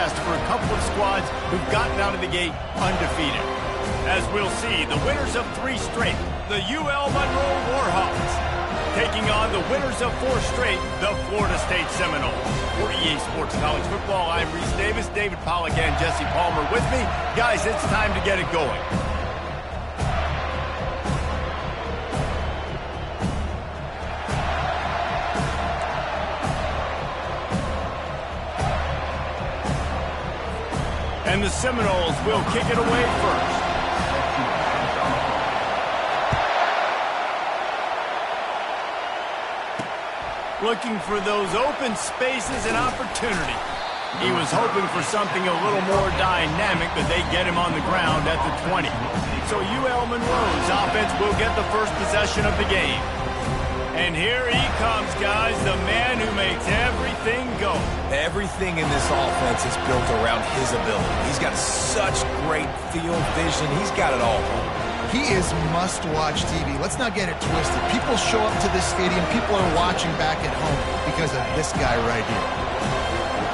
test for a couple of squads who've gotten out of the gate undefeated. As we'll see, the winners of 3 straight, the UL Monroe Warhawks, taking on the winners of 4 straight, the Florida State Seminoles. For EA Sports College Football, I'm Reese Davis, David Pollack, and Jesse Palmer with me. Guys, it's time to get it going. And the Seminoles will kick it away first. Looking for those open spaces and opportunity. He was hoping for something a little more dynamic, but they get him on the ground at the 20. So UL Monroe's offense will get the first possession of the game. And here he comes, guys, the man who makes everything go. Everything in this offense is built around his ability. He's got such great field vision. He's got it all. He is must-watch TV. Let's not get it twisted. People show up to this stadium. People are watching back at home because of this guy right here.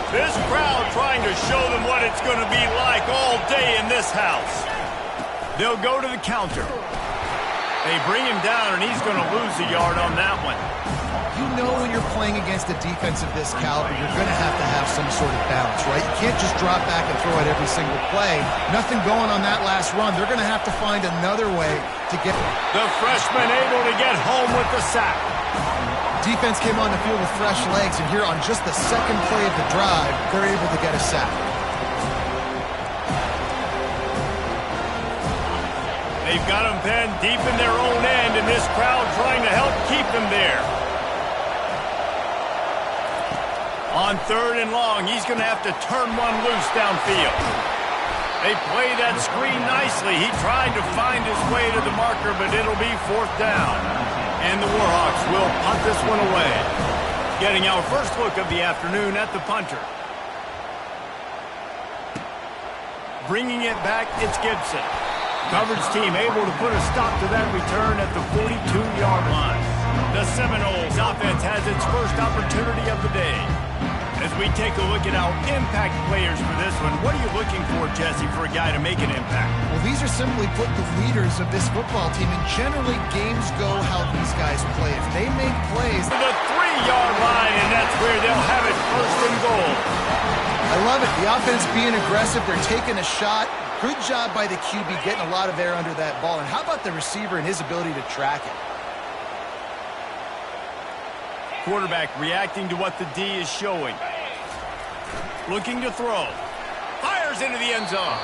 This crowd trying to show them what it's going to be like all day in this house. They'll go to the counter. They bring him down, and he's going to lose a yard on that one. You know when you're playing against a defense of this caliber, you're going to have some sort of balance, right? You can't just drop back and throw it every single play. Nothing going on that last run. They're going to have to find another way to get... The freshman able to get home with the sack. Defense came on the field with fresh legs, and here on just the second play of the drive, they're able to get a sack. They've got them penned deep in their own end, and this crowd trying to help keep them there. On 3rd and long, he's going to have to turn one loose downfield. They play that screen nicely. He tried to find his way to the marker, but it'll be 4th down. And the Warhawks will punt this one away. Getting our first look of the afternoon at the punter. Bringing it back, it's Gibson. Coverage team able to put a stop to that return at the 42-yard line. The Seminoles offense has its first opportunity of the day. As we take a look at our impact players for this one, what are you looking for, Jesse, for a guy to make an impact? Well, these are simply put the leaders of this football team, and generally games go how these guys play. If they make plays... To the 3-yard line, and that's where they'll have it 1st and goal. I love it. The offense being aggressive. They're taking a shot. Good job by the QB getting a lot of air under that ball. And how about the receiver and his ability to track it? Quarterback reacting to what the D is showing. Looking to throw. Fires into the end zone.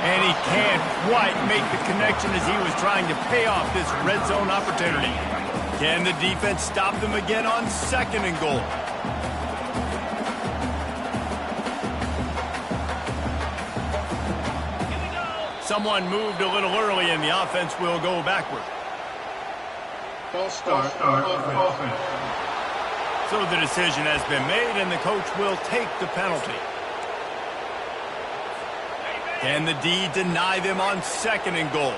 And he can't quite make the connection as he was trying to pay off this red zone opportunity. Can the defense stop them again on 2nd and goal? Someone moved a little early, and the offense will go backward. False start offense. So the decision has been made, and the coach will take the penalty. Can the D deny them on 2nd and goal?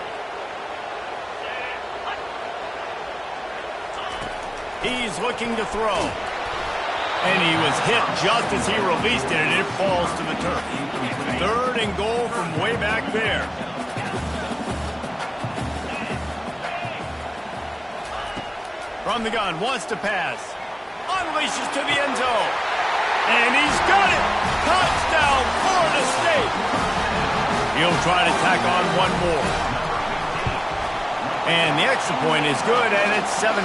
He's looking to throw. And he was hit just as he released it, and it falls to the turf. 3rd and goal from way back there. From the gun, wants to pass. Unleashes to the end zone. And he's got it! Touchdown, Florida State! He'll try to tack on one more. And the extra point is good, and it's 7-0.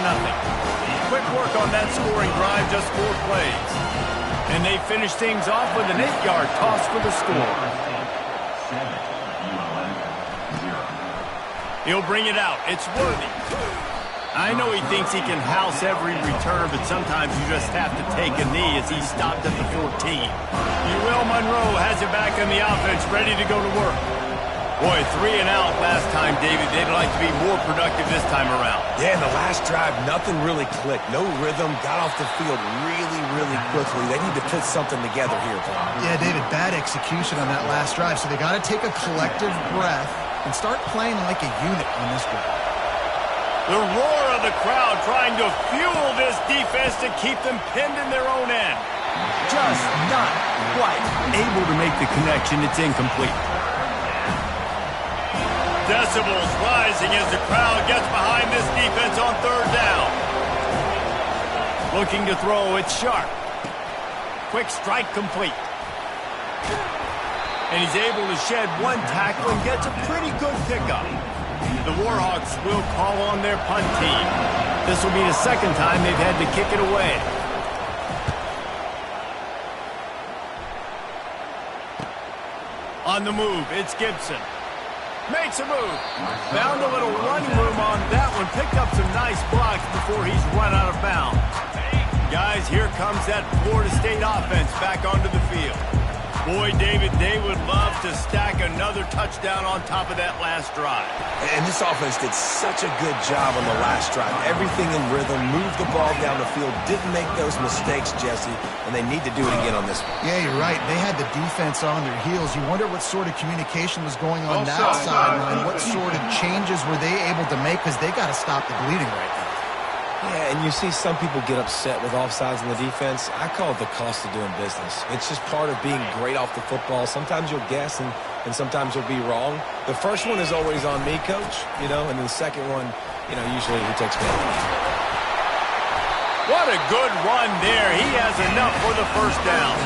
Quick work on that scoring drive, just 4 plays. And they finish things off with an 8-yard toss for the score. He'll bring it out. It's Worthy. I know he thinks he can house every return, but sometimes you just have to take a knee as he stopped at the 14. UL Monroe has it back in the offense, ready to go to work. Boy, 3 and out last time, David. They'd like to be more productive this time around. Yeah, in the last drive, nothing really clicked. No rhythm, got off the field really quickly. They need to put something together here, Tom. Yeah, David, bad execution on that last drive, so they got to take a collective breath and start playing like a unit on this drive. The roar of the crowd trying to fuel this defense to keep them pinned in their own end. Just not quite able to make the connection. It's incomplete. Decibels rising as the crowd gets behind this defense on third down. Looking to throw, it's sharp. Quick strike complete. And he's able to shed one tackle and gets a pretty good pickup. The Warhawks will call on their punt team. This will be the second time they've had to kick it away. On the move, it's Gibson. Makes a move. Found a little running room on that one. Picked up some nice blocks before he's run out of bounds. Guys, here comes that Florida State offense back onto the field. Boy, David, they would love to stack another touchdown on top of that last drive. And this offense did such a good job on the last drive. Everything in rhythm, moved the ball down the field, didn't make those mistakes, Jesse, and they need to do it again on this one. Yeah, you're right. They had the defense on their heels. You wonder what sort of communication was going on that sideline. What sort of changes were they able to make, because they got to stop the bleeding right now. Yeah, and you see some people get upset with offsides in the defense. I call it the cost of doing business. It's just part of being great off the football. Sometimes you'll guess and sometimes you'll be wrong. The first one is always on me, Coach, and the second one, usually he takes me. What a good run there. He has enough for the first down.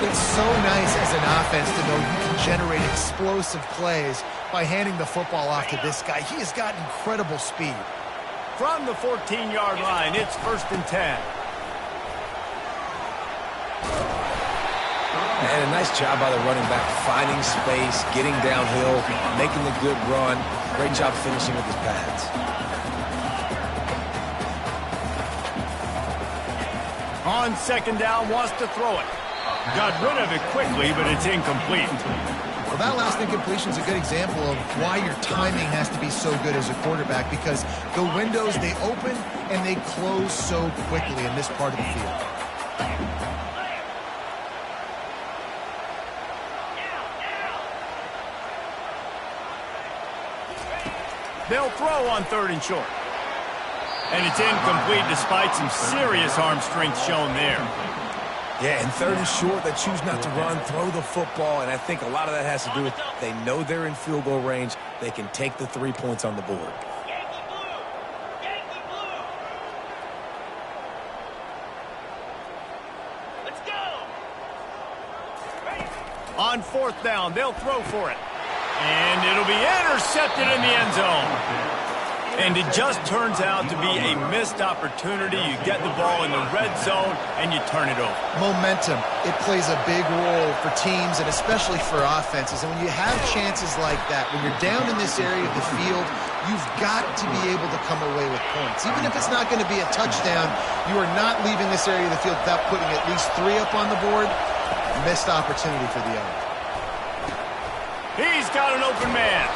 It's so nice as an offense to know you can generate explosive plays by handing the football off to this guy. He has got incredible speed. From the 14-yard line, it's 1st and 10. And a nice job by the running back, finding space, getting downhill, making the good run. Great job finishing with his pads. On 2nd down, wants to throw it. Got rid of it quickly, but it's incomplete. Well, that last incompletion is a good example of why your timing has to be so good as a quarterback, because the windows, they open and they close so quickly in this part of the field. They'll throw on 3rd and short. And it's incomplete despite some serious arm strength shown there. Yeah, and 3rd and short, they choose not to run, throw the football, and I think a lot of that has to do with they know they're in field goal range. They can take the 3 points on the board. Let's go! On 4th down, they'll throw for it. And it'll be intercepted in the end zone. And it just turns out to be a missed opportunity. You get the ball in the red zone, and you turn it over. Momentum, it plays a big role for teams and especially for offenses. And when you have chances like that, when you're down in this area of the field, you've got to be able to come away with points. Even if it's not going to be a touchdown, you are not leaving this area of the field without putting at least 3 up on the board. Missed opportunity for the other. He's got an open man.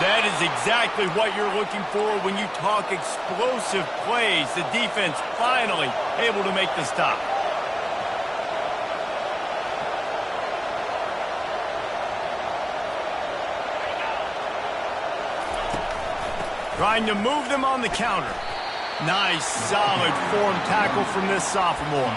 That is exactly what you're looking for when you talk explosive plays. The defense finally able to make the stop. Trying to move them on the counter. Nice, solid form tackle from this sophomore.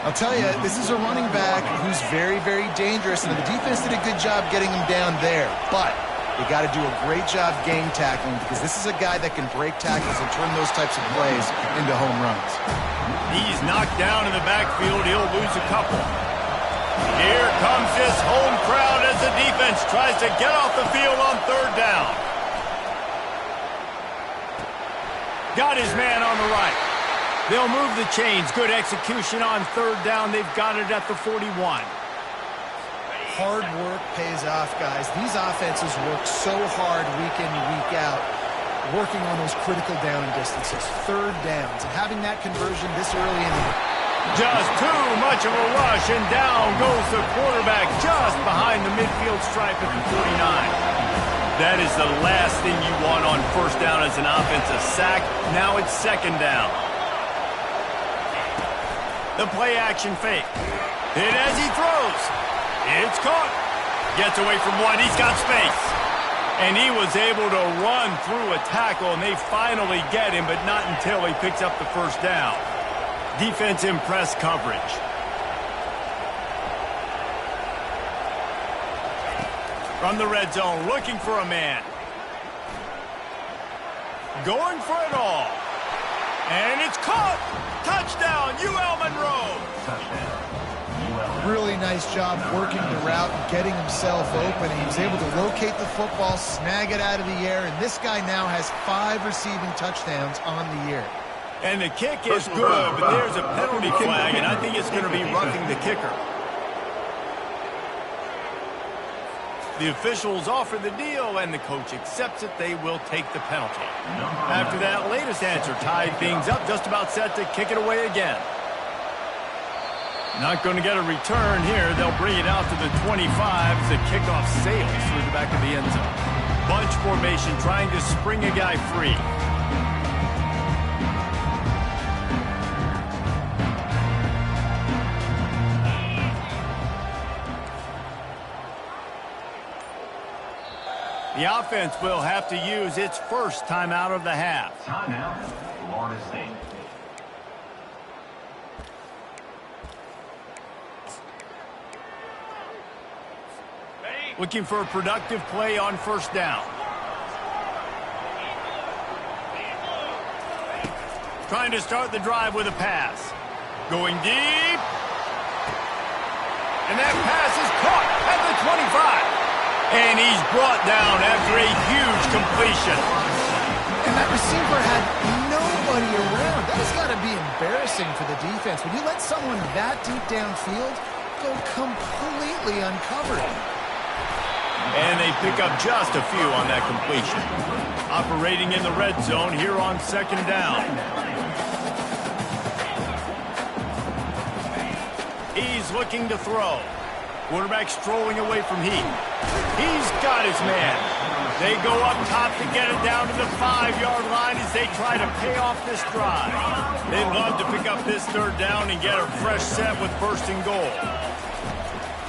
I'll tell you, this is a running back who's very, very dangerous, and the defense did a good job getting him down there. But they got to do a great job game tackling, because this is a guy that can break tackles and turn those types of plays into home runs. He's knocked down in the backfield. He'll lose a couple. Here comes this home crowd as the defense tries to get off the field on 3rd down. Got his man on the right. They'll move the chains. Good execution on 3rd down. They've got it at the 41. Hard work pays off, guys. These offenses work so hard week in and week out, working on those critical down distances, 3rd downs, and having that conversion this early in the game. Just too much of a rush, and down goes the quarterback just behind the midfield stripe at the 49. That is the last thing you want on 1st down as an offensive sack. Now it's 2nd down. The play action fake. Hit as he throws. It's caught. Gets away from one. He's got space. And he was able to run through a tackle, and they finally get him, but not until he picks up the 1st down. Defense in press coverage. From the red zone, looking for a man. Going for it all. And it's caught. Touchdown, UL Monroe. Really nice job working the route and getting himself open. He was able to locate the football, snag it out of the air, and this guy now has 5 receiving touchdowns on the year. And the kick is good, but there's a penalty flag, and I think it's going to be roughing the kicker. The officials offer the deal, and the coach accepts it. They will take the penalty. After that latest answer tied things up, just about set to kick it away again. Not going to get a return here. They'll bring it out to the 25 as the kickoff sails through the back of the end zone. Bunch formation trying to spring a guy free. The offense will have to use its first timeout of the half. Timeout, Florida State. Looking for a productive play on first down. Trying to start the drive with a pass. Going deep. And that pass is caught at the 25. And he's brought down after a huge completion. And that receiver had nobody around. That's got to be embarrassing for the defense. When you let someone that deep downfield go completely uncovered. And they pick up just a few on that completion. Operating in the red zone here on second down. He's looking to throw. Quarterback strolling away from Heat. He's got his man. They go up top to get it down to the 5-yard line as they try to pay off this drive. They'd love to pick up this third down and get a fresh set with first and goal.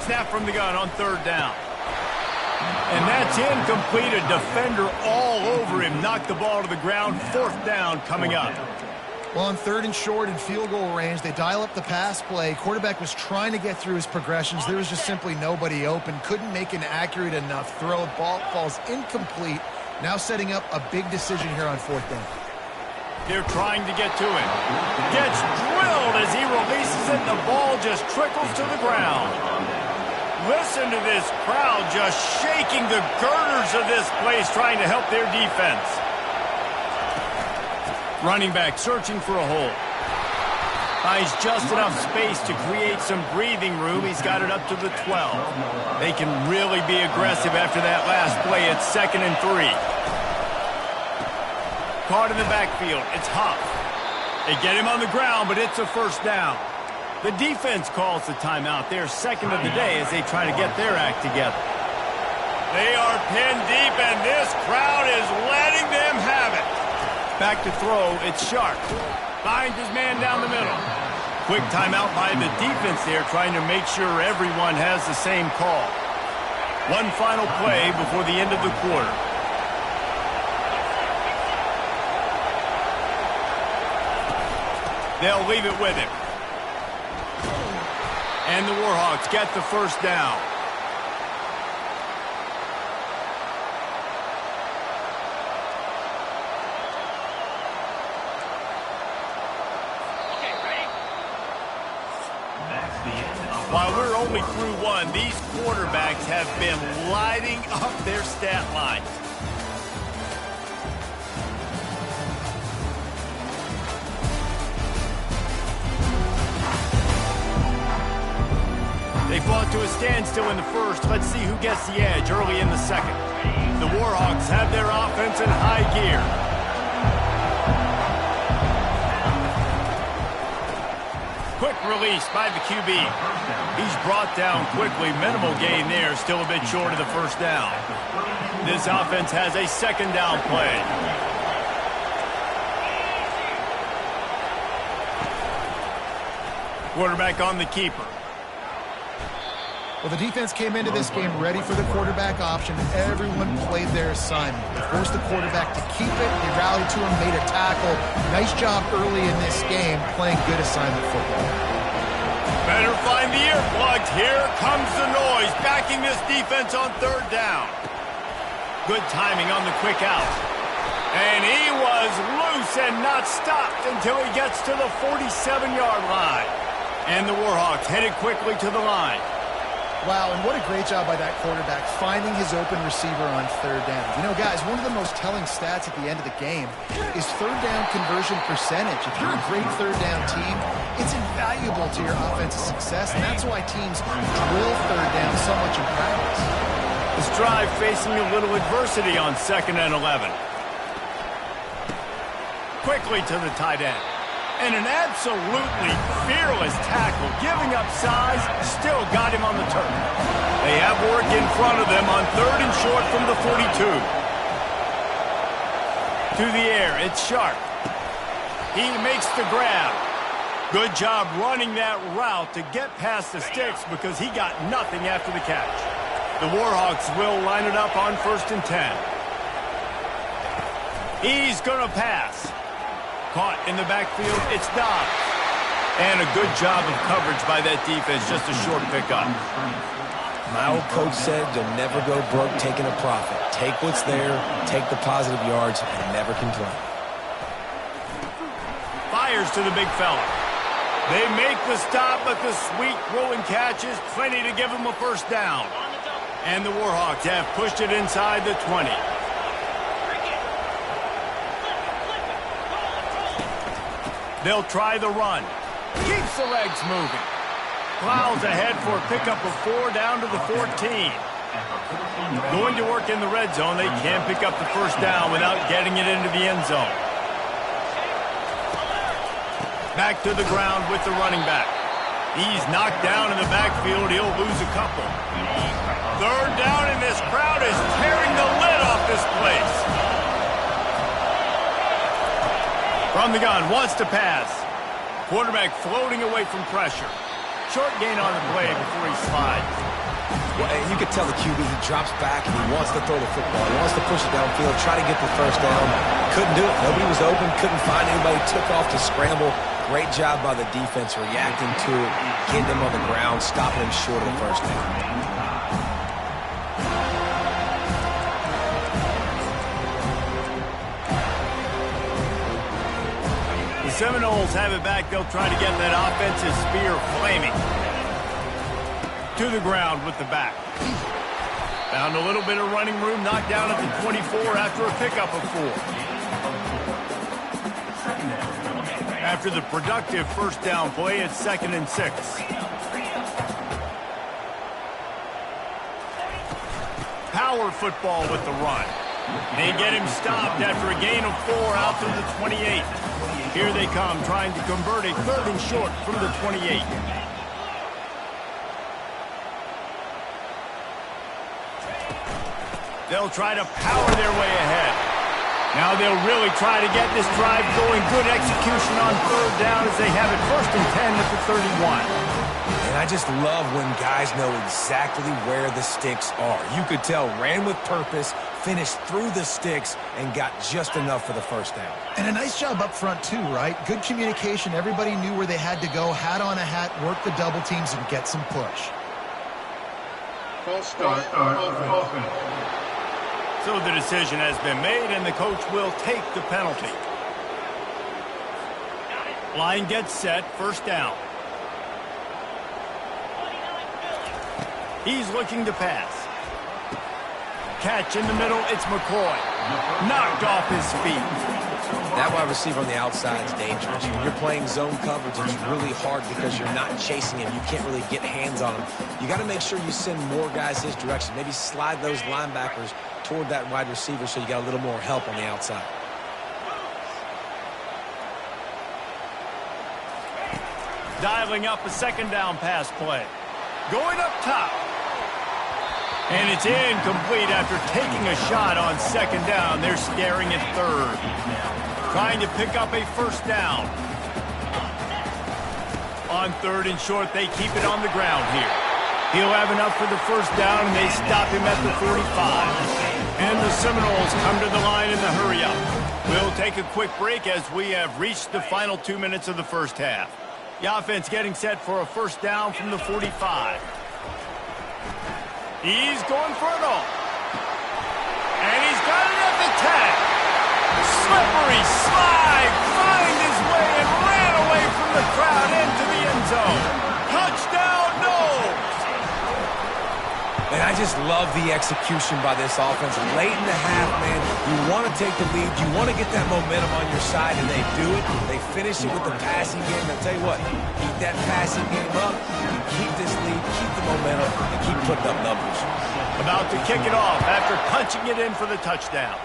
Snap from the gun on third down. And that's incomplete. A defender all over him. Knocked the ball to the ground. Fourth down coming up. Well, on third and short and field goal range, they dial up the pass play. Quarterback was trying to get through his progressions. There was just simply nobody open. Couldn't make an accurate enough throw. Ball falls incomplete. Now setting up a big decision here on fourth down. They're trying to get to him. Gets drilled as he releases it. The ball just trickles to the ground. Listen to this crowd just shaking the girders of this place, trying to help their defense. Running back searching for a hole. Finds just enough space to create some breathing room. He's got it up to the 12. They can really be aggressive after that last play. It's 2nd and 3. Caught in the backfield. It's Huff. They get him on the ground, but it's a first down. The defense calls the timeout. They're second of the day as they try to get their act together. They are pinned deep, and this crowd is letting them have it. Back to throw, it's Sharp. Finds his man down the middle. Quick timeout by the defense there, trying to make sure everyone has the same call. One final play before the end of the quarter. They'll leave it with him. And the Warhawks get the first down. While we're only through one, these quarterbacks have been lighting up their stat line. They fought to a standstill in the first. Let's see who gets the edge early in the second. The Warhawks have their offense in high gear. Quick release by the QB. He's brought down quickly. Minimal gain there. Still a bit short of the first down. This offense has a second down play. Quarterback on the keeper. Well, the defense came into this game ready for the quarterback option. Everyone played their assignment. They forced the quarterback to keep it. They rallied to him, made a tackle. Nice job early in this game playing good assignment football. Better find the earplugs. Here comes the noise. Back attacking this defense on third down. Good timing on the quick out. And he was loose and not stopped until he gets to the 47-yard line. And the Warhawks headed quickly to the line. Wow, and what a great job by that quarterback finding his open receiver on third down. You know, guys, one of the most telling stats at the end of the game is third down conversion percentage. If you're a great third down team, it's invaluable to your offensive success, and that's why teams drill third down so much in practice. This drive facing a little adversity on 2nd and 11. Quickly to the tight end. And an absolutely fearless tackle, giving up size, still got him on the turf. They have work in front of them on 3rd and short from the 42. To the air, it's Sharp. He makes the grab. Good job running that route to get past the sticks because he got nothing after the catch. The Warhawks will line it up on 1st and 10. He's going to pass. Caught in the backfield, it's Dobbs. And a good job of coverage by that defense, just a short pickup. My old coach said you'll never go broke taking a profit. Take what's there, take the positive yards, and never complain. Fires to the big fella. They make the stop, but the sweet rolling catch is plenty to give them a first down. And the Warhawks have pushed it inside the 20. They'll try the run. Keeps the legs moving. Plows ahead for a pickup of 4 down to the 14. Going to work in the red zone. They can't pick up the first down without getting it into the end zone. Back to the ground with the running back. He's knocked down in the backfield. He'll lose a couple. 3rd down, and this crowd is tearing the lid off this place. From the gun, wants to pass. Quarterback floating away from pressure. Short gain on the play before he slides. Well, you can tell the QB, he drops back and he wants to throw the football. He wants to push it downfield, try to get the first down. Couldn't do it. Nobody was open, couldn't find anybody, took off to scramble. Great job by the defense reacting to it, getting him on the ground, stopping him short of the first down. Seminoles have it back. They'll try to get that offensive spear flaming. To the ground with the back. Found a little bit of running room, knocked down at the 24 after a pickup of 4. After the productive first down play, it's 2nd and 6. Power football with the run. They get him stopped after a gain of 4 out to the 28. Here they come, trying to convert a 3rd and short from the 28. They'll try to power their way ahead. Now they'll really try to get this drive going. Good execution on 3rd down as they have it 1st and 10 at the 31. And I just love when guys know exactly where the sticks are. You could tell, ran with purpose, finished through the sticks, and got just enough for the first down. And a nice job up front, too, right? Good communication. Everybody knew where they had to go, hat on a hat, work the double teams, and get some push. False start, offense. So the decision has been made, and the coach will take the penalty. Line gets set, first down. He's looking to pass. Catch in the middle, it's McCoy. Knocked off his feet. That wide receiver on the outside is dangerous. When you're playing zone coverage, it's really hard because you're not chasing him. You can't really get hands on him. You got to make sure you send more guys his direction. Maybe slide those linebackers toward that wide receiver so you got a little more help on the outside. Dialing up a 2nd down pass play. Going up top. And it's incomplete after taking a shot on 2nd down. They're staring at 3rd. Trying to pick up a first down. On 3rd and short, they keep it on the ground here. He'll have enough for the first down, and they stop him at the 45. And the Seminoles come to the line in the hurry-up. We'll take a quick break as we have reached the final 2 minutes of the first half. The offense getting set for a first down from the 45. He's going for it all. And he's got it at the 10. Slippery slide, find his way and ran away from the crowd into the end zone. Touchdown, Knowles. And I just love the execution by this offense. Late in the half, man, you want to take the lead. You want to get that momentum on your side, and they do it. They finish it with the passing game. I'll tell you what, keep that passing game up, and keep this lead, keep the momentum, and keep putting up numbers. About to kick it off after punching it in for the touchdown.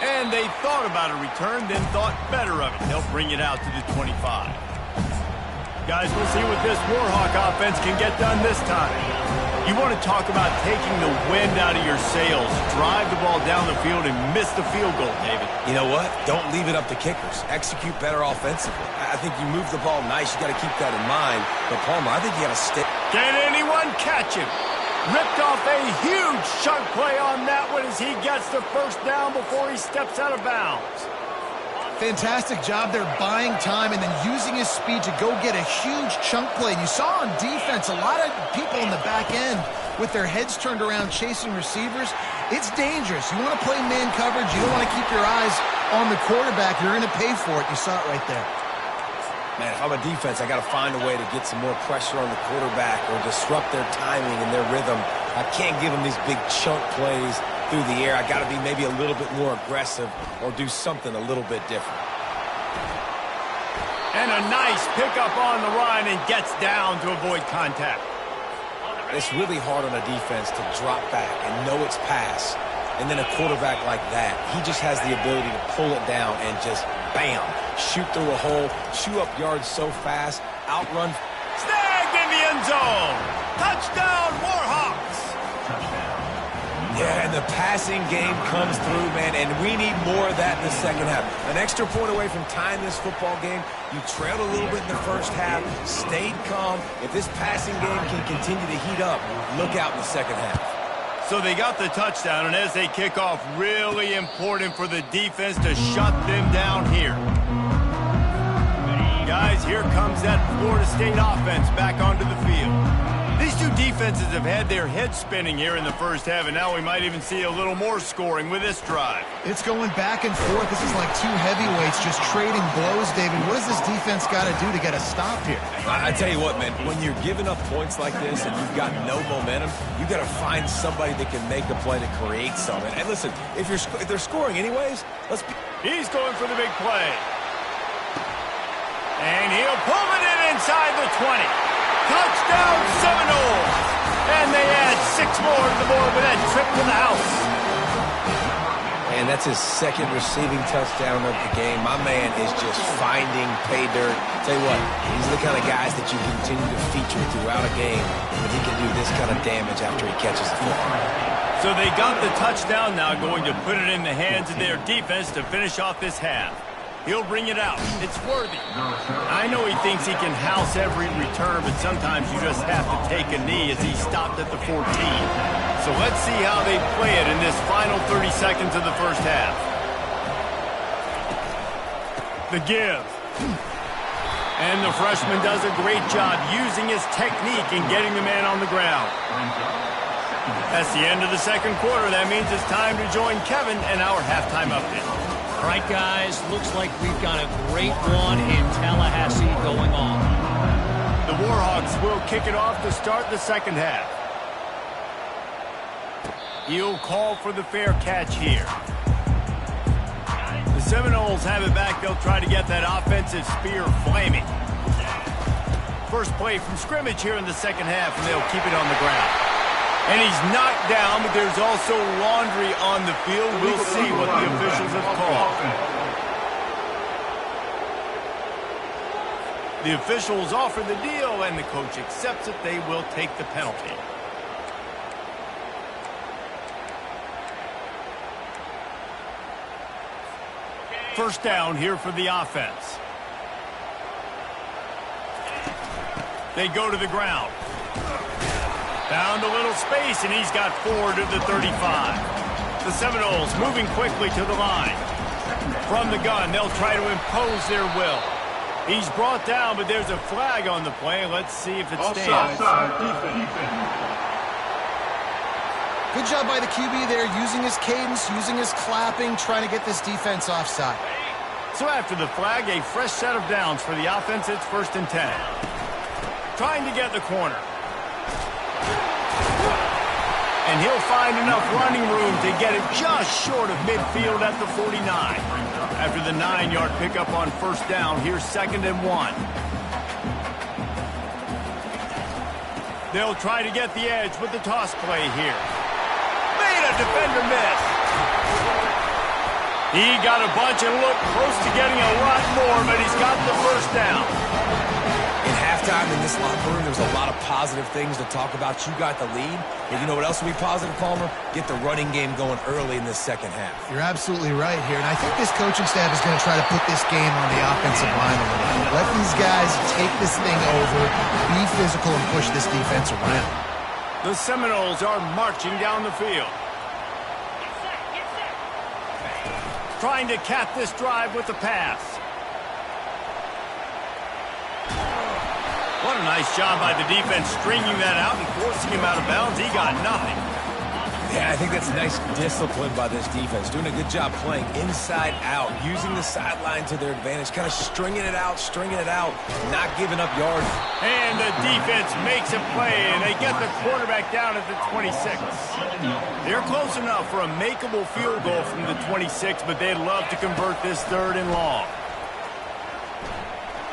And they thought about a return, then thought better of it. They'll bring it out to the 25. Guys, we'll see what this Warhawk offense can get done this time. You want to talk about taking the wind out of your sails. Drive the ball down the field and miss the field goal, David. You know what? Don't leave it up to kickers. Execute better offensively. I think you move the ball nice. You got to keep that in mind. But, Palmer, I think you got to stick. Can anyone catch him? Ripped off a huge chunk play on that one as he gets the first down before he steps out of bounds. Fantastic job there buying time and then using his speed to go get a huge chunk play. And you saw on defense a lot of people in the back end with their heads turned around chasing receivers. It's dangerous. You want to play man coverage. You don't want to keep your eyes on the quarterback. You're going to pay for it. You saw it right there. Man, if I'm a defense, I got to find a way to get some more pressure on the quarterback or disrupt their timing and their rhythm. I can't give them these big chunk plays through the air. I got to be maybe a little bit more aggressive or do something a little bit different. And a nice pickup on the run and gets down to avoid contact. It's really hard on a defense to drop back and know it's pass. And then a quarterback like that, he just has the ability to pull it down and just, bam, shoot through a hole, chew up yards so fast, outrun. Snagged in the end zone. Touchdown, Warhawks. Yeah, and the passing game comes through, man, and we need more of that in the second half. An extra point away from tying this football game. You trailed a little bit in the first half, stayed calm. If this passing game can continue to heat up, look out in the second half. So they got the touchdown, and as they kick off, really important for the defense to shut them down here. Guys, here comes that Florida State offense back onto the field. These two defenses have had their heads spinning here in the first half, and now we might even see a little more scoring with this drive. It's going back and forth. This is like two heavyweights just trading blows, David. What does this defense got to do to get a stop here? I tell you what, man, when you're giving up points like this and you've got no momentum, you got to find somebody that can make a play to create something. And listen, if they're scoring anyways, He's going for the big play. And he'll pull it in inside the 20. Touchdown Seminoles! And they add 6 more to the board with that trip to the house. And that's his second receiving touchdown of the game. My man is just finding pay dirt. Tell you what, these are the kind of guys that you continue to feature throughout a game, but he can do this kind of damage after he catches the football. So they got the touchdown now, going to put it in the hands of their defense to finish off this half. He'll bring it out. It's worthy. I know he thinks he can house every return, but sometimes you just have to take a knee as he stopped at the 14. So let's see how they play it in this final 30 seconds of the first half. The give. And the freshman does a great job using his technique and getting the man on the ground. That's the end of the second quarter. That means it's time to join Kevin and our halftime update. All right, guys, looks like we've got a great one in Tallahassee going on. The Warhawks will kick it off to start the second half. He'll call for the fair catch here. The Seminoles have it back. They'll try to get that offensive spear flaming. First play from scrimmage here in the second half, and they'll keep it on the ground. And he's knocked down, but there's also laundry on the field. We'll see what the officials have called. The officials offer the deal, and the coach accepts it. They will take the penalty. First down here for the offense. They go to the ground. Found a little space, and he's got 4 to the 35. The Seminoles moving quickly to the line. From the gun, they'll try to impose their will. He's brought down, but there's a flag on the play. Let's see if it stands. Good job by the QB there, using his cadence, using his clapping, trying to get this defense offside. So after the flag, a fresh set of downs for the offense. It's 1st and 10. Trying to get the corner. And he'll find enough running room to get it just short of midfield at the 49. After the 9-yard pickup on 1st down, here's 2nd and 1. They'll try to get the edge with the toss play here. Made a defender miss. He got a bunch and looked close to getting a lot more, but he's got the 1st down. In halftime in this locker room, there was a lot of positive things to talk about. You got the lead. And you know what else will be positive, Palmer? Get the running game going early in this 2nd half. You're absolutely right here. And I think this coaching staff is going to try to put this game on the offensive line a little bit. Let these guys take this thing over, be physical, and push this defense around. The Seminoles are marching down the field. Trying to cap this drive with the pass. What a nice job by the defense stringing that out and forcing him out of bounds. He got nothing. Yeah, I think that's nice discipline by this defense. Doing a good job playing inside out, using the sideline to their advantage, kind of stringing it out, not giving up yards. And the defense makes a play, and they get the quarterback down at the 26. They're close enough for a makeable field goal from the 26, but they'd love to convert this 3rd and long.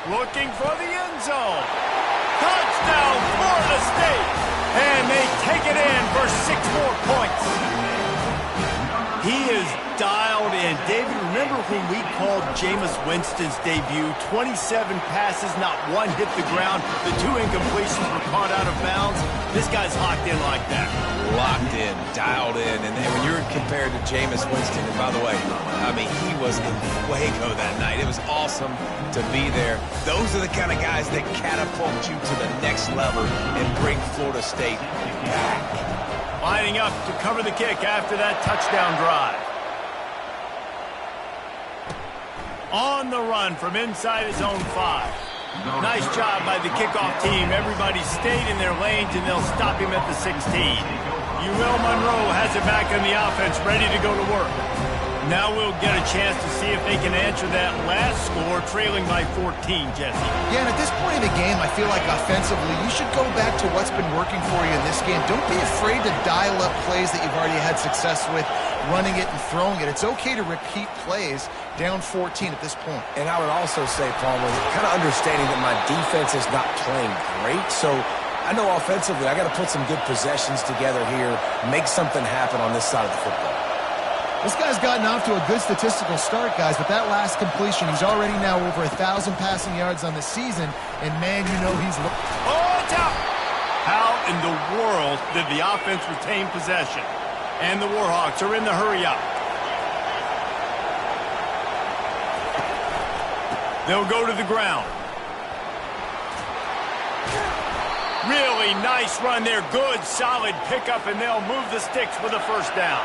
Looking for the end zone. Touchdown, Florida State. And they take it in for 6 more points. He is dialed in. David, remember when we called Jameis Winston's debut? 27 passes, not one hit the ground. The 2 incompletions were caught out of bounds. This guy's locked in like that. Locked in, dialed in. And when you're compared to Jameis Winston, and by the way, I mean, he was in Waco that night. It was awesome to be there. Those are the kind of guys that catapult you to the next level and bring Florida State back. Lining up to cover the kick after that touchdown drive. On the run from inside his own 5. Nice job by the kickoff team. Everybody stayed in their lanes, and they'll stop him at the 16. UL Monroe has it back on the offense, ready to go to work. Now we'll get a chance to see if they can answer that last score, trailing by 14, Jesse. Yeah, and at this point in the game, I feel like offensively, you should go back to what's been working for you in this game. Don't be afraid to dial up plays that you've already had success with, running it and throwing it. It's okay to repeat plays down 14 at this point. And I would also say, Palmer, kind of understanding that my defense is not playing great, so I know offensively I got to put some good possessions together here, make something happen on this side of the football. This guy's gotten off to a good statistical start, guys, but that last completion, he's already now over 1,000 passing yards on the season, and man, you know he's... Oh, it's out! How in the world did the offense retain possession? And the Warhawks are in the hurry-up. They'll go to the ground. Really nice run there. Good, solid pickup, and they'll move the sticks with a 1st down.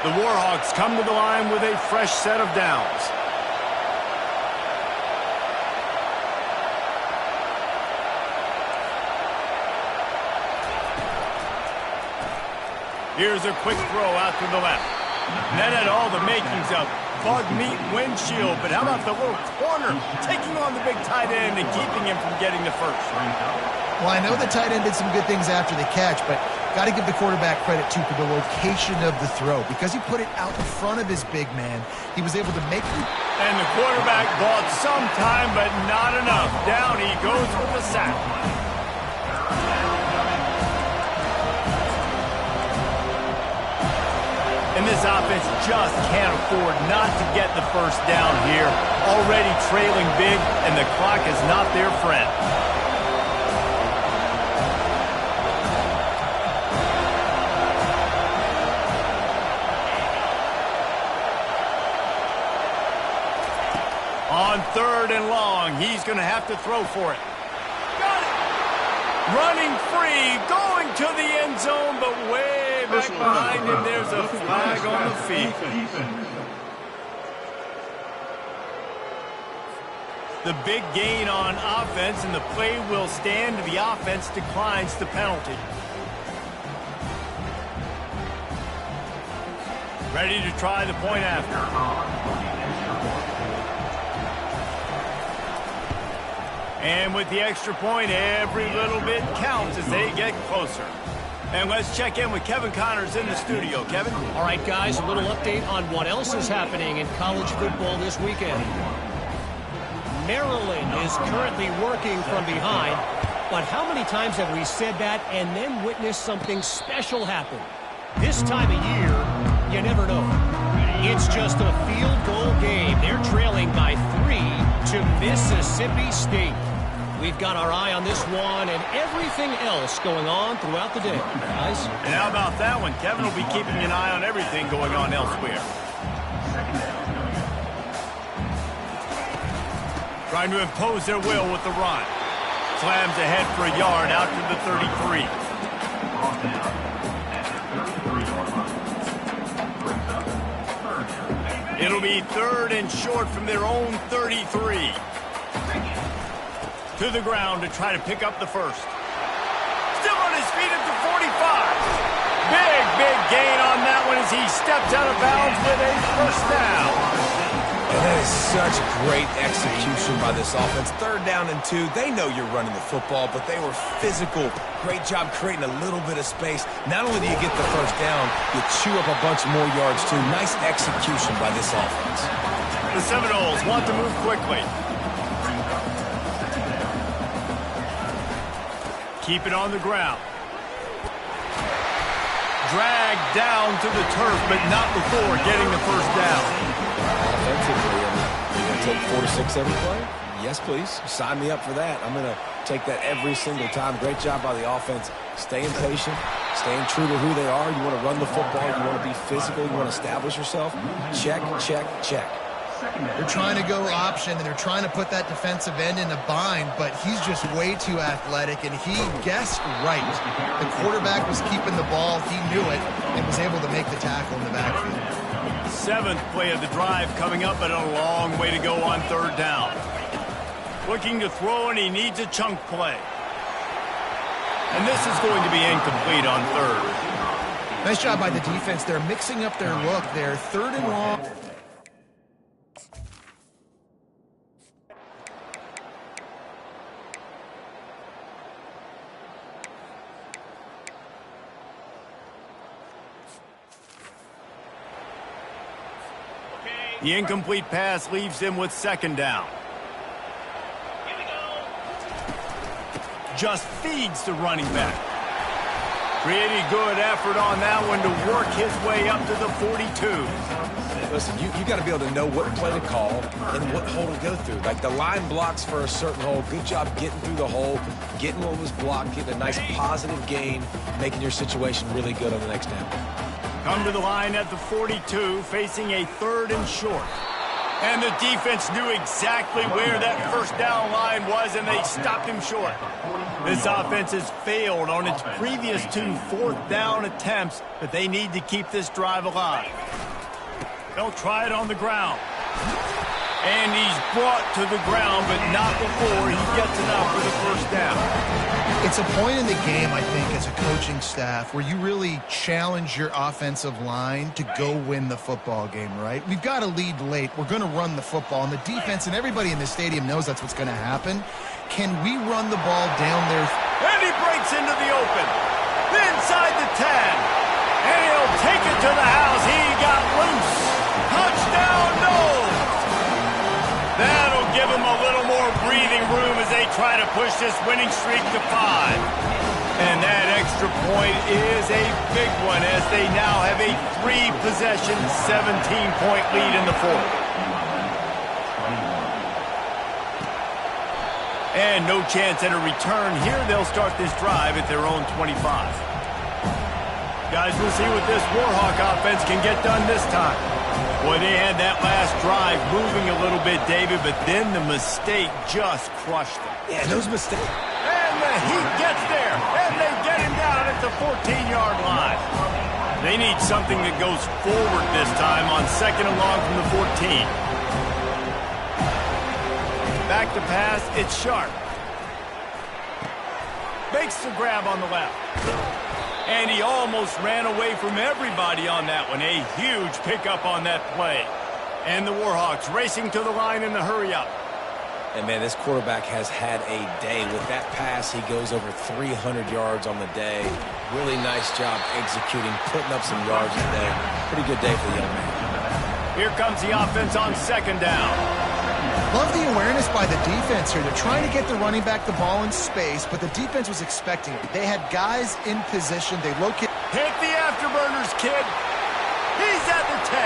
The Warhawks come to the line with a fresh set of downs. Here's a quick throw out to the left. That had all the makings of bug meat windshield, but how about the little corner taking on the big tight end and keeping him from getting the 1st? Well, I know the tight end did some good things after the catch, but got to give the quarterback credit, too, for the location of the throw. Because he put it out in front of his big man, he was able to make it. And the quarterback bought some time, but not enough. Down he goes with the sack. And this offense just can't afford not to get the 1st down here. Already trailing big, and the clock is not their friend. On 3rd and long, he's going to have to throw for it. Got it! Running free, going to the end zone, but way back behind him, there's a flag on the field. The big gain on offense, and the play will stand. The offense declines the penalty. Ready to try the point after. And with the extra point, every little bit counts as they get closer. And let's check in with Kevin Connors in the studio. Kevin? All right, guys, a little update on what else is happening in college football this weekend. Maryland is currently working from behind, but how many times have we said that and then witnessed something special happen? This time of year, you never know. It's just a field goal game. They're trailing by 3 to Mississippi State. We've got our eye on this one and everything else going on throughout the day, guys. And how about that one? Kevin will be keeping an eye on everything going on elsewhere. Trying to impose their will with the run. Slams ahead for a yard out to the 33. It'll be 3rd and short from their own 33. To the ground to try to pick up the first. Still on his feet at the 45. Big gain on that one as he steps out of bounds with a first down. And that is such great execution by this offense. 3rd down and 2. They know you're running the football, but they were physical. Great job creating a little bit of space. Not only do you get the first down, you chew up a bunch more yards too. Nice execution by this offense. The Seminoles want to move quickly. Keep it on the ground. Dragged down to the turf, but not before getting the first down. Offensively, you're going to take 4 to 6 every play? Yes, please. Sign me up for that. I'm going to take that every single time. Great job by the offense. Staying patient, staying true to who they are. You want to run the football. You want to be physical. You want to establish yourself. Check, check, check. They're trying to go option, and they're trying to put that defensive end in a bind, but he's just way too athletic, and he guessed right. The quarterback was keeping the ball. He knew it and was able to make the tackle in the backfield. 7th play of the drive coming up, but a long way to go on 3rd down. Looking to throw, and he needs a chunk play. And this is going to be incomplete on 3rd. Nice job by the defense. They're mixing up their look. They're 3rd and long. The incomplete pass leaves them with 2nd down. Here we go. Just feeds the running back. Pretty good effort on that one to work his way up to the 42. Listen, you got to be able to know what play to call and what hole to go through. Like the line blocks for a certain hole. Good job getting through the hole, getting what was blocked, getting a nice positive gain, making your situation really good on the next down. Come to the line at the 42, facing a 3rd and short. And the defense knew exactly where that first down line was, and they stopped him short. This offense has failed on its previous 2 4th down attempts, but they need to keep this drive alive. They'll try it on the ground. And he's brought to the ground, but not before he gets enough for the first down. It's a point in the game, I think, as a coaching staff, where you really challenge your offensive line to go win the football game, right? We've got to lead late. We're going to run the football. And the defense and everybody in the stadium knows that's what's going to happen. Can we run the ball down there? And he breaks into the open. Inside the 10. And he'll take it to the house. He got loose. Touchdown, no! That'll give him a little more breathing room as they try to push this winning streak to 5. And that extra point is a big one as they now have a 3-possession, 17-point lead in the 4th. And no chance at a return here. They'll start this drive at their own 25. Guys, we'll see what this Warhawk offense can get done this time. Boy, they had that last drive moving a little bit, David, but then the mistake just crushed them. Yeah, those mistakes. And the Heat gets there, and they get him down at the 14-yard line. They need something that goes forward this time on 2nd and long from the 14. Back to pass, it's Sharp. Makes the grab on the left. And he almost ran away from everybody on that one. A huge pickup on that play. And the Warhawks racing to the line in the hurry-up. And, man, this quarterback has had a day. With that pass, he goes over 300 yards on the day. Really nice job executing, putting up some yards today. Pretty good day for the young man. Here comes the offense on second down. Love the awareness by the defense here. They're trying to get the running back the ball in space, but the defense was expecting it. They had guys in position. They locate. Hit the afterburners, kid. He's at the 10.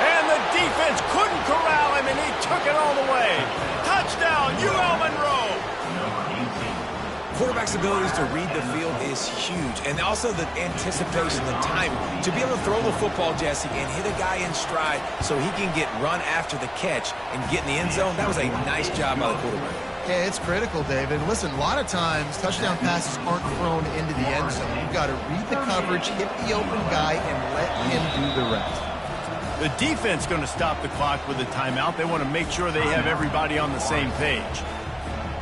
And the defense couldn't corral him, and he took it all the way. Touchdown, UL Monroe. Quarterback's abilities to read the field is huge, and also the anticipation, the time to be able to throw the football, Jesse, and hit a guy in stride so he can get run after the catch and get in the end zone. That was a nice job by the quarterback. Yeah, it's critical, David. Listen, a lot of times touchdown passes aren't thrown into the end zone. You've got to read the coverage, hit the open guy, and let him do the rest. The defense going to stop the clock with a timeout. They want to make sure they have everybody on the same page.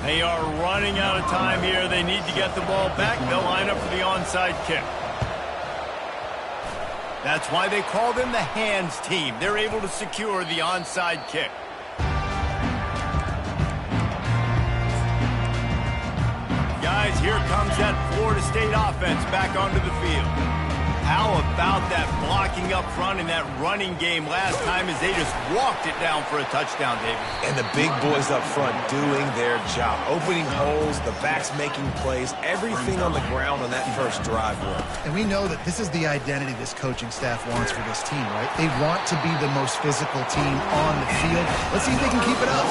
They are running out of time here. They need to get the ball back. They'll line up for the onside kick. That's why they call them the hands team. They're able to secure the onside kick. Guys, here comes that Florida State offense back onto the field. How about that blocking up front in that running game last time as they just walked it down for a touchdown, David? And the big boys up front doing their job. Opening holes, the backs making plays, everything on the ground on that first drive work. And we know that this is the identity this coaching staff wants for this team, right? They want to be the most physical team on the field. Let's see if they can keep it up.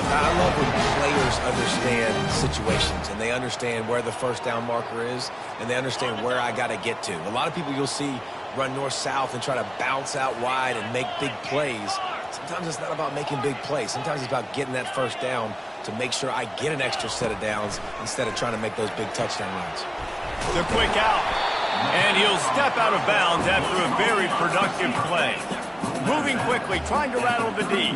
I love when players understand situations and they understand where the first down marker is and they understand where I got to get to. A lot of people you'll see run north-south and try to bounce out wide and make big plays. Sometimes it's not about making big plays. Sometimes it's about getting that first down to make sure I get an extra set of downs instead of trying to make those big touchdown runs. The quick out. And he'll step out of bounds after a very productive play. Moving quickly, trying to rattle the D.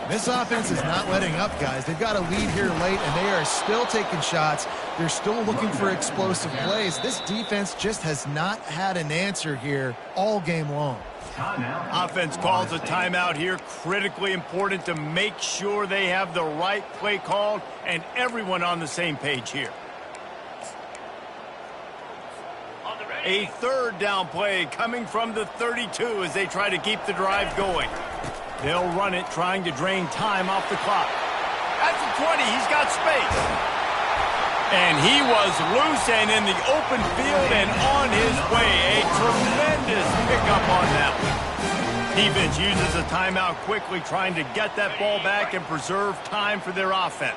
This offense is not letting up, guys. They've got a lead here late, and they are still taking shots. They're still looking for explosive plays. This defense just has not had an answer here all game long. Offense calls a timeout here. Critically important to make sure they have the right play called and everyone on the same page here. A third down play coming from the 32 as they try to keep the drive going. They'll run it, trying to drain time off the clock. At the 20, he's got space. And he was loose and in the open field and on his way. A tremendous pickup on that one. Defense uses a timeout quickly, trying to get that ball back and preserve time for their offense.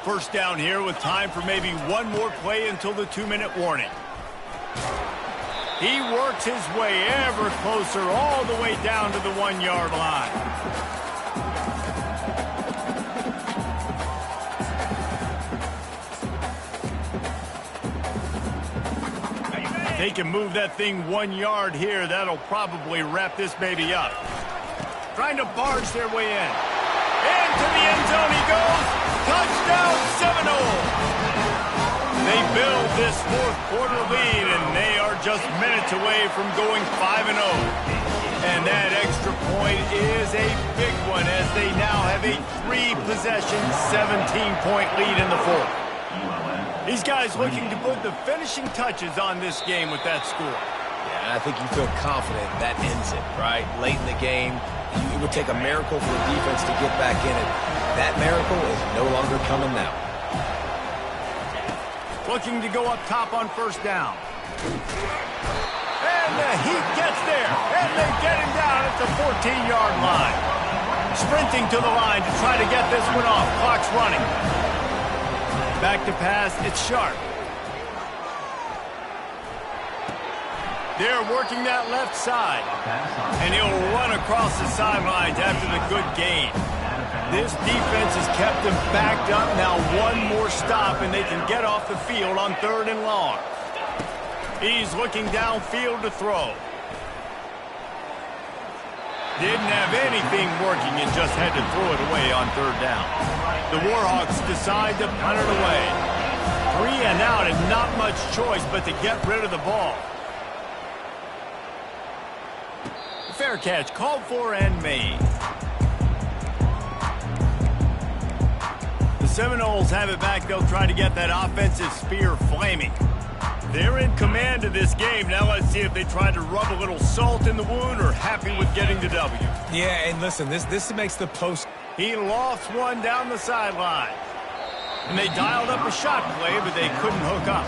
First down here with time for maybe one more play until the 2-minute warning. He works his way ever closer all the way down to the 1-yard line. If they can move that thing 1 yard here, that'll probably wrap this baby up. Trying to barge their way in. Into the end zone he goes. Touchdown Seminole. They build this fourth quarter lead, and they are just minutes away from going 5-0. And that extra point is a big one as they now have a 3-possession, 17-point lead in the fourth. These guys looking to put the finishing touches on this game with that score. Yeah, and I think you feel confident that ends it, right? Late in the game, it would take a miracle for the defense to get back in it. That miracle is no longer coming now. Looking to go up top on first down. And the Heat gets there. And they get him down at the 14-yard line. Sprinting to the line to try to get this one off. Clock's running. Back to pass. It's Sharp. They're working that left side. And he'll run across the sidelines after the good gain. This defense has kept them backed up. Now one more stop, and they can get off the field on 3rd and long. He's looking downfield to throw. Didn't have anything working and just had to throw it away on 3rd down. The Warhawks decide to punt it away. 3 and out and not much choice but to get rid of the ball. Fair catch called for and made. The Seminoles have it back. They'll try to get that offensive spear flaming. They're in command of this game. Now let's see if they try to rub a little salt in the wound or happy with getting the W. Yeah, and listen, this makes the post. He lofts one down the sideline. And they dialed up a shot play, but they couldn't hook up.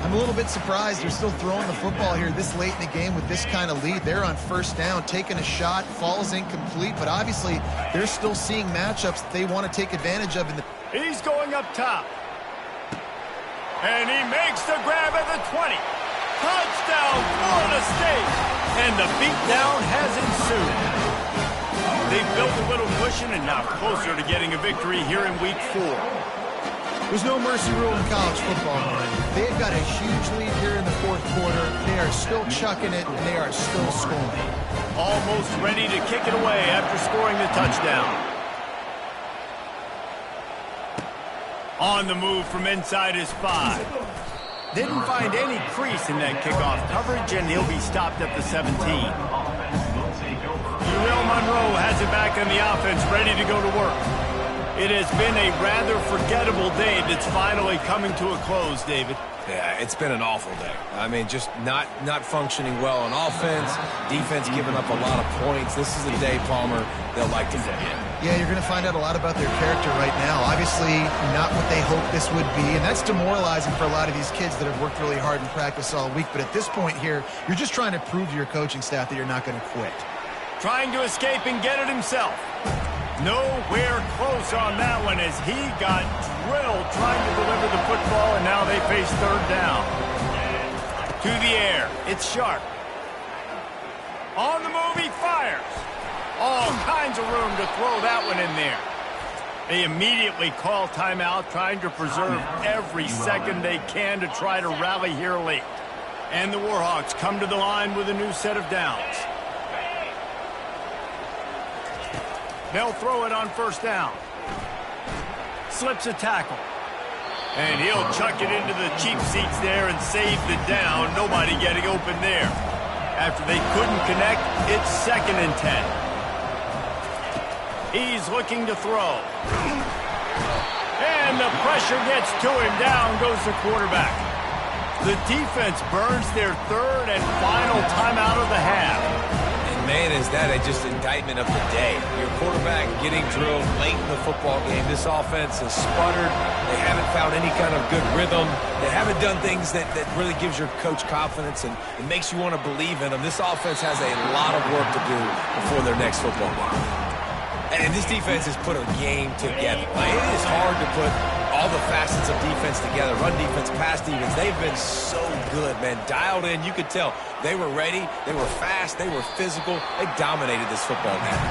I'm a little bit surprised they're still throwing the football here this late in the game with this kind of lead. They're on first down, taking a shot, falls incomplete, but obviously they're still seeing matchups that they want to take advantage of. He's going up top. And he makes the grab at the 20. Touchdown, Florida State. And the beatdown has ensued. They've built a little cushion and now closer to getting a victory here in week 4. There's no mercy rule in college football, man. They've got a huge lead here in the fourth quarter. They are still chucking it, and they are still scoring. Almost ready to kick it away after scoring the touchdown. On the move from inside his 5. Didn't find any crease in that kickoff coverage, and he'll be stopped at the 17. UL Monroe has it back on the offense, ready to go to work. It has been a rather forgettable day that's finally coming to a close, David. Yeah, it's been an awful day. I mean, just not functioning well on offense, defense giving up a lot of points. This is a day, Palmer, they'll like to forget. Yeah, you're going to find out a lot about their character right now. Obviously, not what they hoped this would be, and that's demoralizing for a lot of these kids that have worked really hard in practice all week. But at this point here, you're just trying to prove to your coaching staff that you're not going to quit. Trying to escape and get it himself. Nowhere close on that one as he got drilled trying to deliver the football, and now they face third down. To the air. It's Sharp. On the move, he fires. All kinds of room to throw that one in there. They immediately call timeout, trying to preserve every second they can to try to rally here late. And the Warhawks come to the line with a new set of downs. They'll throw it on first down. Slips a tackle. And he'll chuck it into the cheap seats there and save the down. Nobody getting open there. After they couldn't connect, it's 2nd and 10. He's looking to throw. And the pressure gets to him. Down goes the quarterback. The defense burns their third and final timeout of the half. Man, is that just indictment of the day. Your quarterback getting drilled late in the football game. This offense has sputtered. They haven't found any kind of good rhythm. They haven't done things that really gives your coach confidence and it makes you want to believe in them. This offense has a lot of work to do before their next football game. And this defense has put a game together. Like, it is hard to put all the facets of defense together. Run defense, pass defense. They've been so good, man. Dialed in. You could tell they were ready. They were fast. They were physical. They dominated this football game.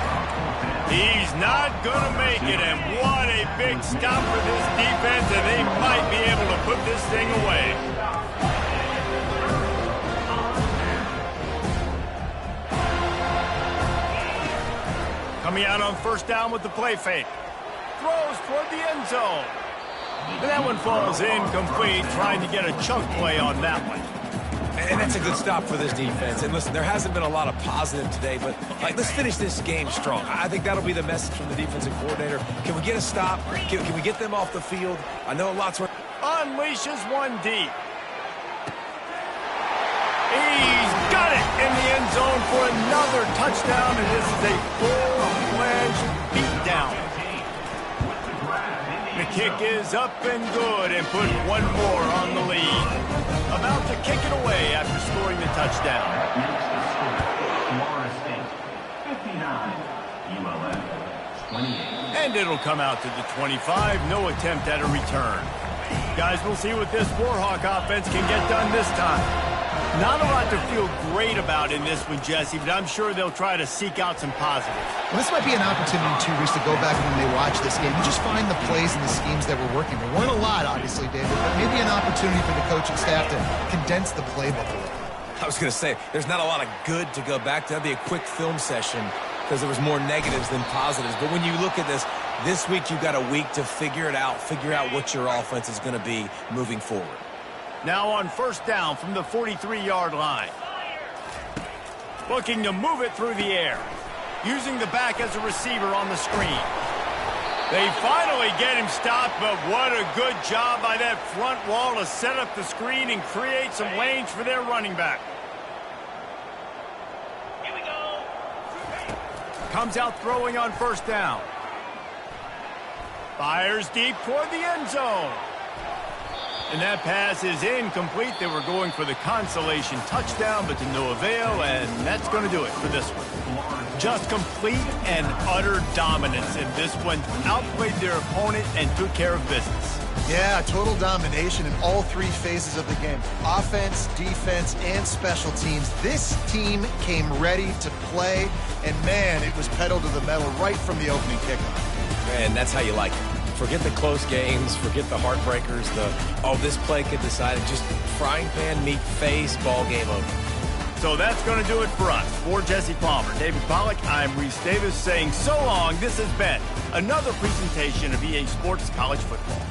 He's not going to make it, and what a big stop for this defense, and they might be able to put this thing away. Coming out on first down with the play fake. Throws toward the end zone. And that one falls incomplete, trying to get a chunk play on that one. And that's a good stop for this defense. And listen, there hasn't been a lot of positive today, but let's finish this game strong. I think that'll be the message from the defensive coordinator. Can we get a stop? Can we get them off the field? I know lots were... Unleashes one deep. He's got it in the end zone for another touchdown, and this is a full-fledged beatdown. The kick is up and good and put one more on the lead. About to kick it away after scoring the touchdown. Florida State, 59. ULM, 28. And it'll come out to the 25. No attempt at a return. Guys, we'll see what this Warhawk offense can get done this time. Not a lot to feel great about in this one, Jesse, but I'm sure they'll try to seek out some positives. Well, this might be an opportunity, too, Reese, to go back when they watch this game and just find the plays and the schemes that were working. There weren't a lot, obviously, David, but maybe an opportunity for the coaching staff to condense the playbook a little. I was going to say, there's not a lot of good to go back to. That'd be a quick film session because there was more negatives than positives. But when you look at this, This week, you got a week to figure it out, figure out what your offense is going to be moving forward. Now on first down from the 43-yard line. Looking to move it through the air. Using the back as a receiver on the screen. They finally get him stopped, but what a good job by that front wall to set up the screen and create some lanes for their running back. Here we go. Comes out throwing on first down. Fires deep toward the end zone. And that pass is incomplete. They were going for the consolation touchdown, but to no avail, and that's going to do it for this one. Just complete and utter dominance, and this one outplayed their opponent and took care of business. Yeah, total domination in all three phases of the game. Offense, defense, and special teams. This team came ready to play, and man, it was pedal to the metal right from the opening kickoff. Man, that's how you like it. Forget the close games, forget the heartbreakers, this play could decide it. Just frying pan, meat face, ball game over. So that's going to do it for us. For Jesse Palmer, David Pollack, I'm Reese Davis saying so long. This has been another presentation of EA Sports College Football.